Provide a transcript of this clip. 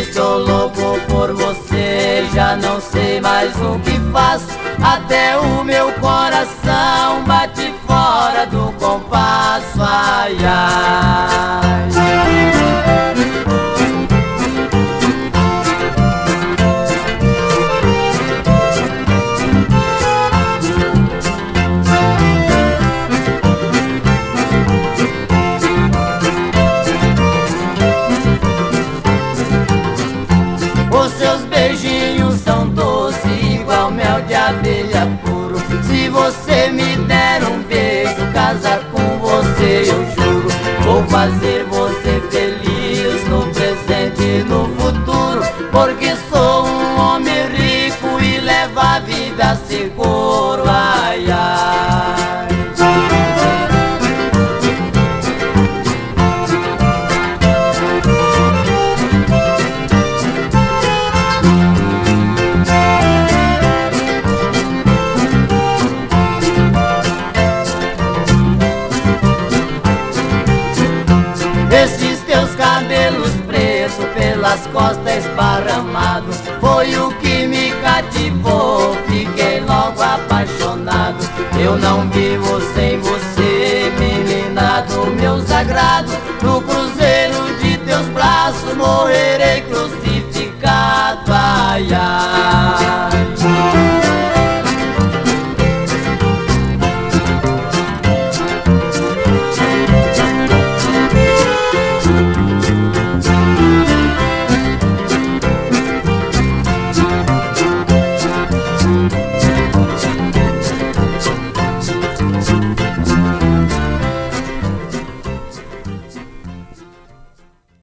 Estou louco por você, já não sei mais o que faço. Até o meu coração bate fora do compasso. Ai, ai. Os seus beijinhos são doces, igual mel de abelha puro. Se você me der um beijo, casar com você eu juro. Vou fazer você feliz no presente e no futuro, porque sou um homem rico e levo a vida seguro. Ai, ai. Estes teus cabelos pretos pelas costas esparramados foi o que me cativou, fiquei logo apaixonado. Eu não vivo sem você, menina do meu sagrado.